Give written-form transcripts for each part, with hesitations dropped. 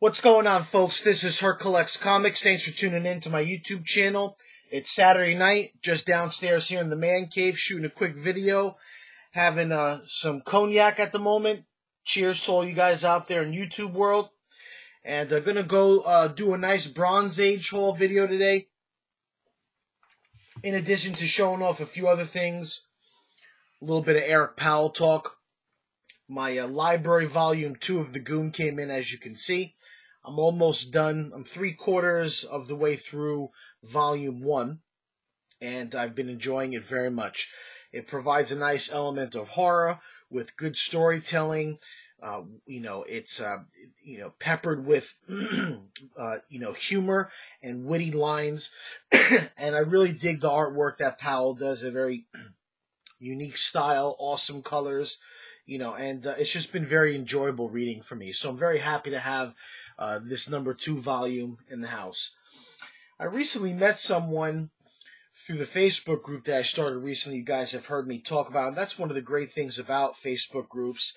What's going on, folks? This is Her Collects Comics. Thanks for tuning in to my YouTube channel. It's Saturday night, just downstairs here in the man cave, shooting a quick video, having some cognac at the moment. Cheers to all you guys out there in YouTube world. And I'm going to go do a nice Bronze Age haul video today. In addition to showing off a few other things, a little bit of Eric Powell talk. My library volume 2 of The Goon came in, as you can see. I'm almost done. I'm 3/4 of the way through volume 1, and I've been enjoying it very much. It provides a nice element of horror with good storytelling. It's peppered with humor and witty lines, and I really dig the artwork that Powell does. A very unique style, awesome colors. And it's just been very enjoyable reading for me. So I'm very happy to have this number 2 volume in the house. I recently met someone through the Facebook group that I started recently. You guys have heard me talk about, and that's one of the great things about Facebook groups,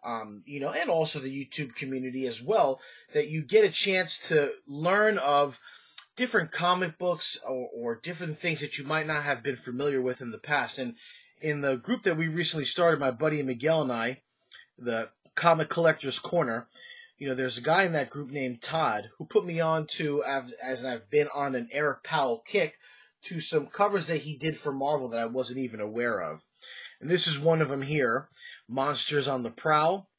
and also the YouTube community as well, that you get a chance to learn of different comic books or different things that you might not have been familiar with in the past. And in the group that we recently started, my buddy Miguel and I, the Comic Collectors Corner, there's a guy in that group named Todd who put me on to, as I've been on an Eric Powell kick, to some covers that he did for Marvel that I wasn't even aware of. And this is one of them here, Monsters on the Prowl.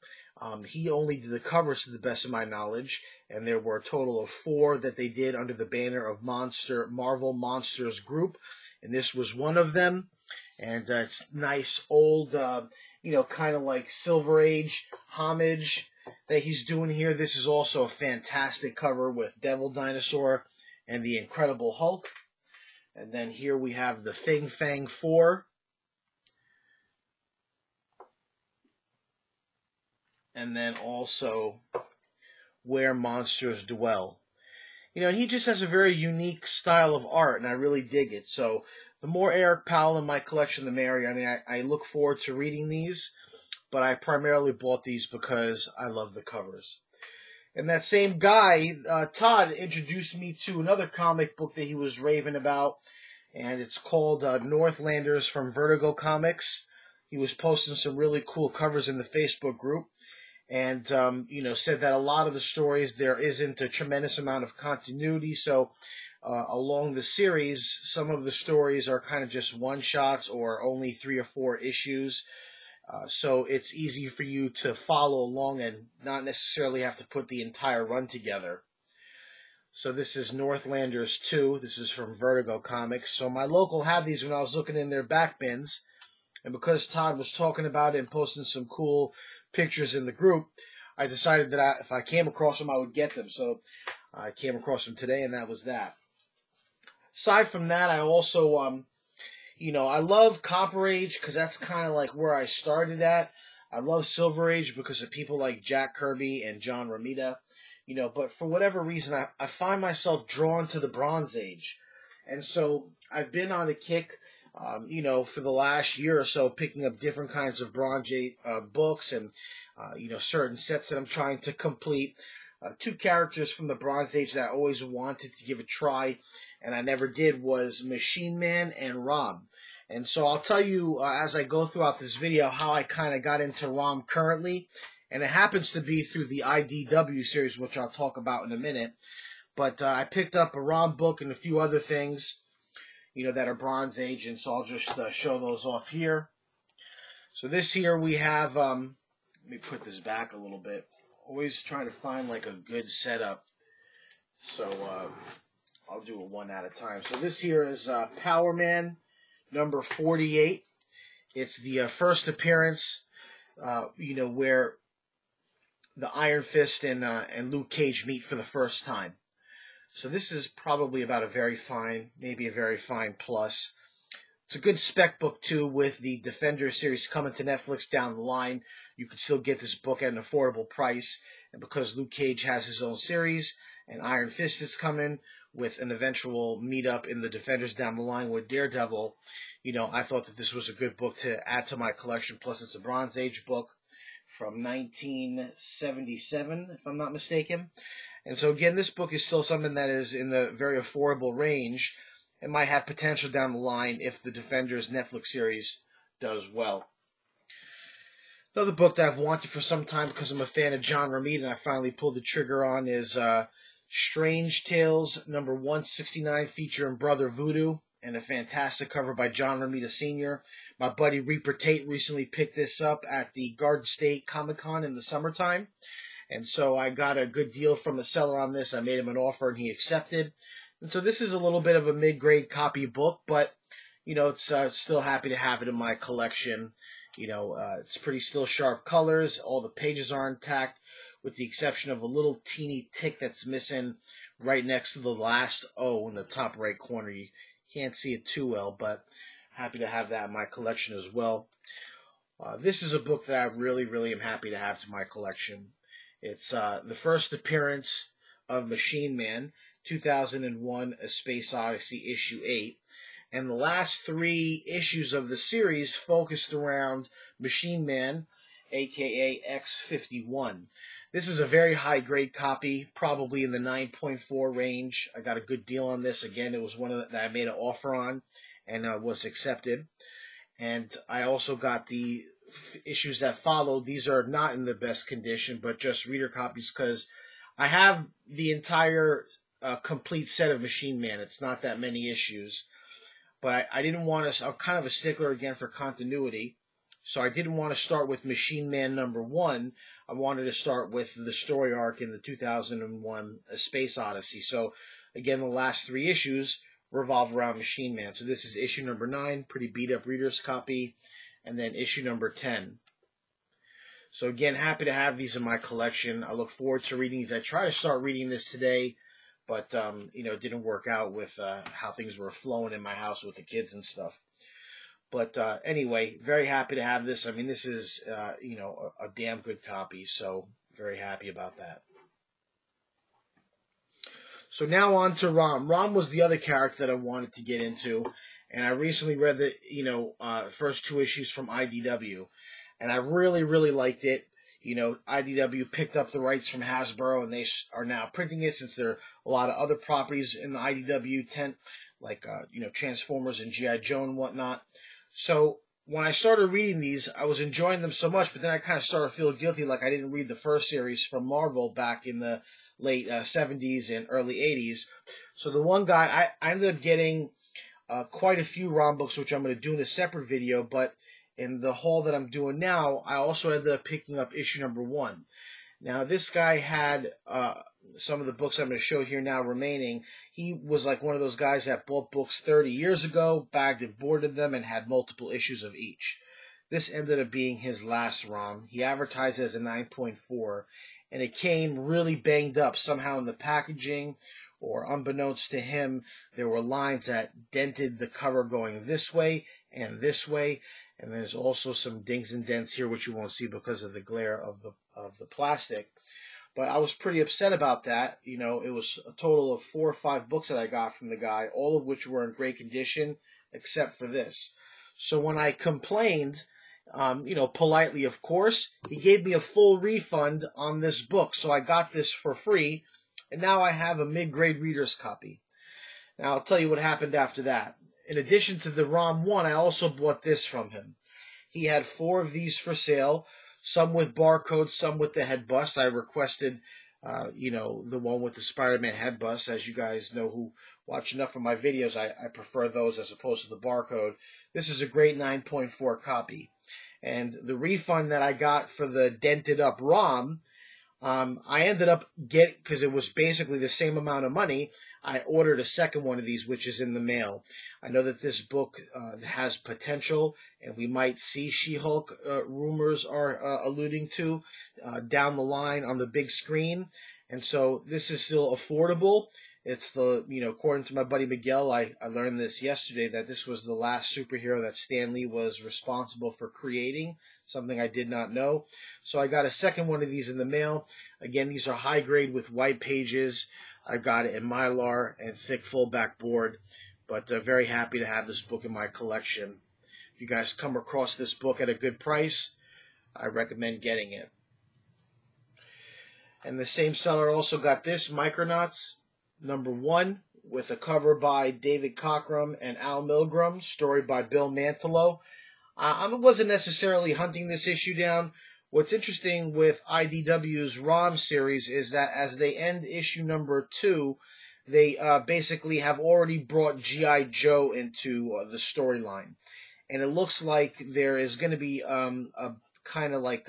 He only did the covers to the best of my knowledge, and there were a total of 4 that they did under the banner of Marvel Monsters Group, and this was one of them. And it's nice old, kind of like Silver Age homage that he's doing here. This is also a fantastic cover with Devil Dinosaur and the Incredible Hulk. And then here we have the Fin Fang Four. And then also Where Monsters Dwell. And he just has a very unique style of art, and I really dig it. So the more Eric Powell in my collection, the merrier. I mean, I look forward to reading these, but I primarily bought these because I love the covers. And that same guy, Todd, introduced me to another comic book that he was raving about, and it's called Northlanders from Vertigo Comics. He was posting some really cool covers in the Facebook group, and said that a lot of the stories, there isn't a tremendous amount of continuity, so along the series, some of the stories are kind of just one-shots or only 3 or 4 issues. So it's easy for you to follow along and not necessarily have to put the entire run together. So this is Northlanders 2. This is from Vertigo Comics. So my local had these when I was looking in their back bins. And because Todd was talking about it and posting some cool pictures in the group, I decided that if I came across them, I would get them. So I came across them today, and that was that. Aside from that, I also, I love Copper Age because that's kind of like where I started at. I love Silver Age because of people like Jack Kirby and John Romita, but for whatever reason, I find myself drawn to the Bronze Age. And so I've been on a kick, for the last year or so, picking up different kinds of Bronze Age books and, certain sets that I'm trying to complete. 2 characters from the Bronze Age that I always wanted to give a try, and I never did, was Machine Man and Rom. And so I'll tell you as I go throughout this video how I kind of got into Rom currently, and it happens to be through the IDW series, which I'll talk about in a minute. But I picked up a Rom book and a few other things, that are Bronze Age, and so I'll just show those off here. So this here we have, let me put this back a little bit. Always trying to find like a good setup. So I'll do it one at a time. So this here is Power Man number 48. It's the first appearance, where the Iron Fist and Luke Cage meet for the first time. So this is probably about a very fine, maybe a very fine plus. It's a good spec book, too, with the Defender series coming to Netflix down the line. You can still get this book at an affordable price. And because Luke Cage has his own series and Iron Fist is coming with an eventual meetup in the Defenders down the line with Daredevil, I thought that this was a good book to add to my collection. Plus, it's a Bronze Age book from 1977, if I'm not mistaken. And so again, this book is still something that is in the very affordable range. It might have potential down the line if the Defenders Netflix series does well. Another book that I've wanted for some time because I'm a fan of John Romita and I finally pulled the trigger on is Strange Tales number 169 featuring Brother Voodoo, and a fantastic cover by John Romita Sr. My buddy Reaper Tate recently picked this up at the Garden State Comic Con in the summertime. And so I got a good deal from the seller on this. I made him an offer and he accepted. And so this is a little bit of a mid-grade copy book, but, you know, it's still happy to have it in my collection. You know, it's pretty still sharp colors. All the pages are intact, with the exception of a little teeny tick that's missing right next to the last O in the top right corner. You can't see it too well, but happy to have that in my collection as well. This is a book that I really, really am happy to have to my collection. It's the first appearance of Machine Man, 2001: A Space Odyssey, issue 8. And the last 3 issues of the series focused around Machine Man, aka X-51. This is a very high-grade copy, probably in the 9.4 range. I got a good deal on this. Again, it was one that I made an offer on and was accepted. And I also got the issues that followed. These are not in the best condition, but just reader copies because I have the entire complete set of Machine Man. It's not that many issues, but I didn't want to. I'm kind of a stickler again for continuity, so I didn't want to start with Machine Man number 1. I wanted to start with the story arc in the 2001: A Space Odyssey. So again, the last 3 issues revolve around Machine Man. So this is issue number 9, pretty beat up reader's copy, and then issue number 10. So again, happy to have these in my collection. I look forward to reading these. I try to start reading this today, but you know, it didn't work out with how things were flowing in my house with the kids and stuff. But anyway, very happy to have this. I mean, this is you know, a damn good copy, so very happy about that. So now on to Rom. Rom was the other character that I wanted to get into, and I recently read the first 2 issues from IDW, and I really, really liked it. You know, IDW picked up the rights from Hasbro, and they are now printing it since there are a lot of other properties in the IDW tent, like you know, Transformers and G.I. Joe and whatnot. So when I started reading these, I was enjoying them so much, but then I kind of started to feel guilty, like I didn't read the first series from Marvel back in the late 70s and early 80s. So the one guy, I ended up getting quite a few ROM books, which I'm going to do in a separate video, but in the haul that I'm doing now, I also ended up picking up issue number 1. Now, this guy had some of the books I'm going to show here now remaining. He was like one of those guys that bought books 30 years ago, bagged and boarded them, and had multiple issues of each. This ended up being his last ROM. He advertised it as a 9.4, and it came really banged up somehow in the packaging, or unbeknownst to him, there were lines that dented the cover going this way and this way, and there's also some dings and dents here which you won't see because of the glare of the plastic. But I was pretty upset about that. You know, it was a total of 4 or 5 books that I got from the guy, all of which were in great condition except for this. So when I complained, you know, politely, of course, he gave me a full refund on this book. So I got this for free, and now I have a mid-grade reader's copy. Now, I'll tell you what happened after that. In addition to the ROM 1, I also bought this from him. He had 4 of these for sale, some with barcodes, some with the head bust. I requested, you know, the one with the Spider-Man head bust. As you guys know who watch enough of my videos, I prefer those as opposed to the barcode. This is a great 9.4 copy. And the refund that I got for the dented up ROM, I ended up getting, because it was basically the same amount of money, I ordered a second one of these, which is in the mail. I know that this book has potential, and we might see She-Hulk rumors are alluding to down the line on the big screen. And so this is still affordable. It's the, you know, according to my buddy Miguel, I learned this yesterday, that this was the last superhero that Stan Lee was responsible for creating, something I did not know. So I got a second one of these in the mail. Again, these are high grade with white pages. I've got it in Mylar and thick full-back board, but very happy to have this book in my collection. If you guys come across this book at a good price, I recommend getting it. And the same seller also got this, Micronauts #1, with a cover by David Cockrum and Al Milgrom, story by Bill Mantlo. I wasn't necessarily hunting this issue down. What's interesting with IDW's ROM series is that as they end issue #2, they basically have already brought G.I. Joe into the storyline. And it looks like there is going to be a kind of like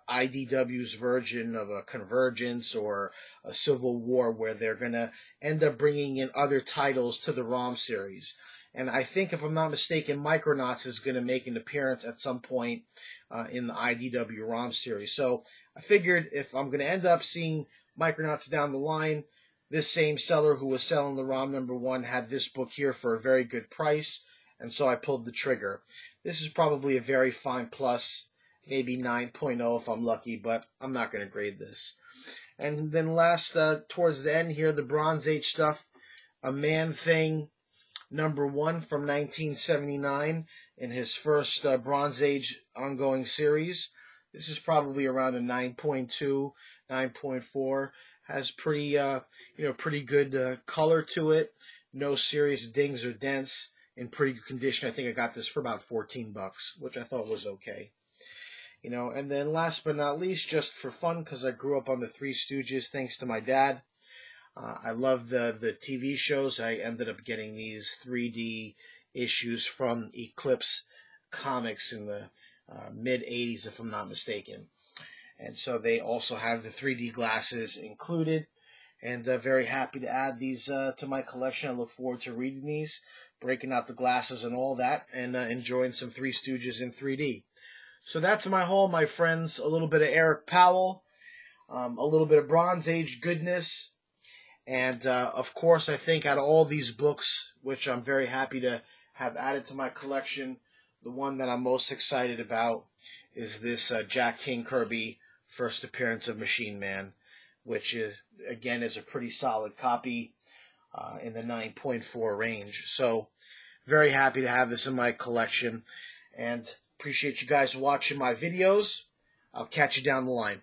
IDW's version of a Convergence or a Civil War, where they're going to end up bringing in other titles to the ROM series. And I think, if I'm not mistaken, Micronauts is going to make an appearance at some point in the IDW ROM series. So I figured if I'm going to end up seeing Micronauts down the line, this same seller who was selling the ROM #1 had this book here for a very good price, and so I pulled the trigger. This is probably a very fine plus, maybe 9.0 if I'm lucky, but I'm not going to grade this. And then last, towards the end here, the Bronze Age stuff, a Man-Thing #1 from 1979 in his first Bronze Age ongoing series. This is probably around a 9.2, 9.4. Has pretty, pretty good color to it. No serious dings or dents. In pretty good condition. I think I got this for about $14, which I thought was okay. And then last but not least, just for fun, because I grew up on the Three Stooges thanks to my dad. I love the TV shows. I ended up getting these 3D issues from Eclipse Comics in the mid-'80s, if I'm not mistaken. And so they also have the 3D glasses included. And very happy to add these to my collection. I look forward to reading these, breaking out the glasses and all that, and enjoying some Three Stooges in 3D. So that's my haul, my friends. A little bit of Eric Powell, a little bit of Bronze Age goodness. And, of course, I think out of all these books, which I'm very happy to have added to my collection, the one that I'm most excited about is this Jack King Kirby first appearance of Machine Man, which is, again, is a pretty solid copy in the 9.4 range. So very happy to have this in my collection, and appreciate you guys watching my videos. I'll catch you down the line.